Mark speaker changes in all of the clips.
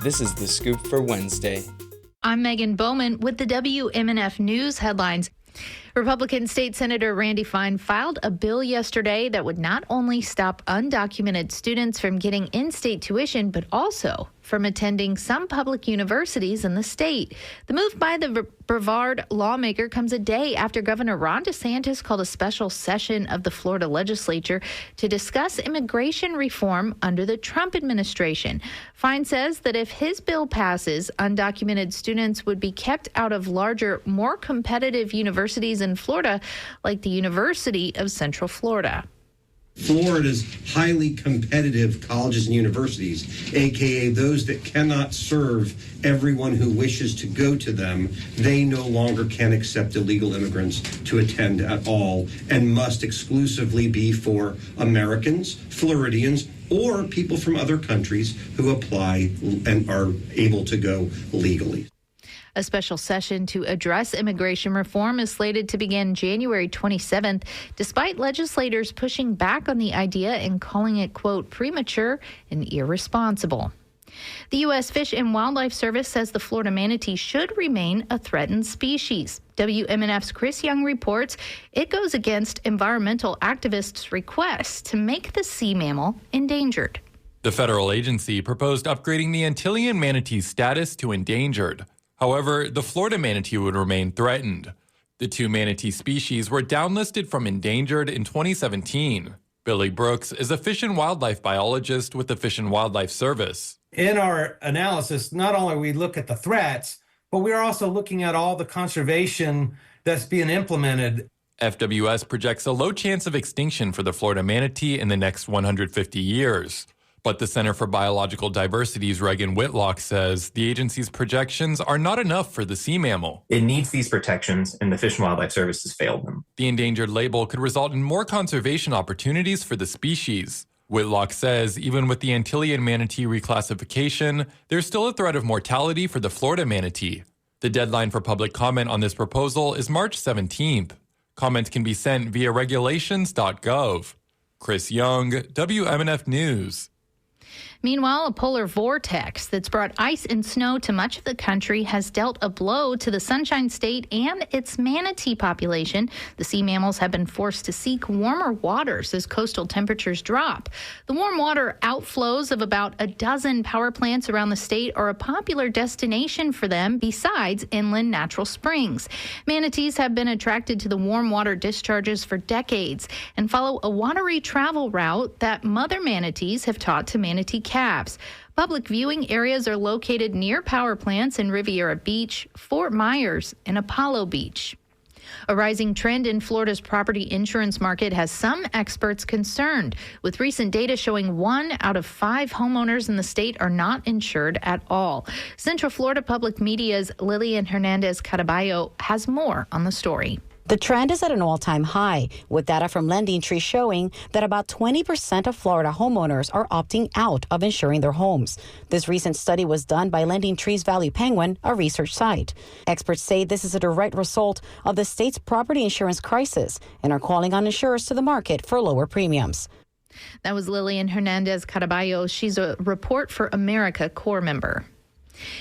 Speaker 1: This is The Scoop for Wednesday.
Speaker 2: I'm Megan Bowman with the WMNF News headlines. Republican State Senator Randy Fine filed a bill yesterday that would not only stop undocumented students from getting in-state tuition, but also from attending some public universities in the state. The move by the Brevard lawmaker comes a day after Governor Ron DeSantis called a special session of the Florida legislature to discuss immigration reform under the Trump administration. Fine says that if his bill passes, undocumented students would be kept out of larger, more competitive universities in Florida, like the University of Central Florida.
Speaker 3: Florida's highly competitive colleges and universities, aka those that cannot serve everyone who wishes to go to them, they no longer can accept illegal immigrants to attend at all and must exclusively be for Americans, Floridians, or people from other countries who apply and are able to go legally.
Speaker 2: A special session to address immigration reform is slated to begin January 27th, despite legislators pushing back on the idea and calling it, quote, premature and irresponsible. The U.S. Fish and Wildlife Service says the Florida manatee should remain a threatened species. WMNF's Chris Young reports it goes against environmental activists' requests to make the sea mammal endangered.
Speaker 4: The federal agency proposed upgrading the Antillean manatee's status to endangered. However, the Florida manatee would remain threatened. The two manatee species were downlisted from endangered in 2017. Billy Brooks is a fish and wildlife biologist with the Fish and Wildlife Service.
Speaker 5: In our analysis, not only we look at the threats, but we are also looking at all the conservation that's being implemented.
Speaker 4: FWS projects a low chance of extinction for the Florida manatee in the next 150 years. But the Center for Biological Diversity's Reagan Whitlock says the agency's projections are not enough for the sea mammal.
Speaker 6: It needs these protections, and the Fish and Wildlife Service has failed them.
Speaker 4: The endangered label could result in more conservation opportunities for the species. Whitlock says even with the Antillean manatee reclassification, there's still a threat of mortality for the Florida manatee. The deadline for public comment on this proposal is March 17th. Comments can be sent via regulations.gov. Chris Young, WMNF News.
Speaker 2: Meanwhile, a polar vortex that's brought ice and snow to much of the country has dealt a blow to the Sunshine State and its manatee population. The sea mammals have been forced to seek warmer waters as coastal temperatures drop. The warm water outflows of about a dozen power plants around the state are a popular destination for them besides inland natural springs. Manatees have been attracted to the warm water discharges for decades and follow a watery travel route that mother manatees have taught to manatee calves. Public viewing areas are located near power plants in Riviera Beach, Fort Myers, and Apollo Beach. A rising trend in Florida's property insurance market has some experts concerned, with recent data showing 1 out of 5 homeowners in the state are not insured at all. Central Florida Public Media's Lillian Hernandez Caraballo has more on the story.
Speaker 7: The trend is at an all-time high, with data from LendingTree showing that about 20% of Florida homeowners are opting out of insuring their homes. This recent study was done by LendingTree's Value Penguin, a research site. Experts say this is a direct result of the state's property insurance crisis and are calling on insurers to the market for lower premiums.
Speaker 2: That was Lillian Hernandez Caraballo. She's a Report for America Corps member.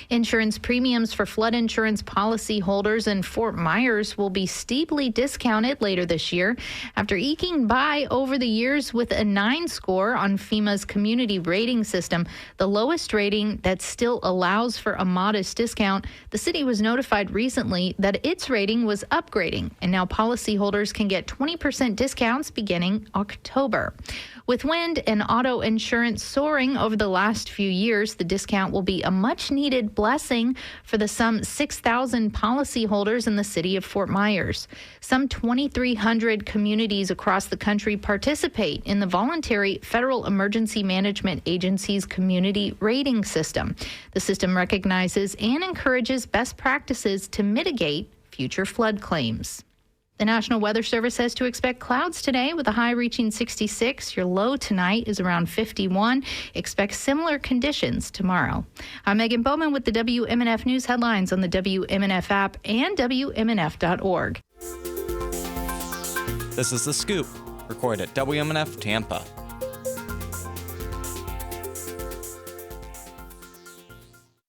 Speaker 2: Insurance premiums for flood insurance policyholders in Fort Myers will be steeply discounted later this year. After eking by over the years with a 9 score on FEMA's community rating system, the lowest rating that still allows for a modest discount, the city was notified recently that its rating was upgrading, and now policyholders can get 20% discounts beginning October. With wind and auto insurance soaring over the last few years, the discount will be a much-needed blessing for the some 6,000 policyholders in the city of Fort Myers. Some 2,300 communities across the country participate in the voluntary Federal Emergency Management Agency's community rating system. The system recognizes and encourages best practices to mitigate future flood claims. The National Weather Service says to expect clouds today with a high reaching 66. Your low tonight is around 51. Expect similar conditions tomorrow. I'm Megan Bowman with the WMNF News headlines on the WMNF app and WMNF.org.
Speaker 8: This is The Scoop, recorded at WMNF Tampa.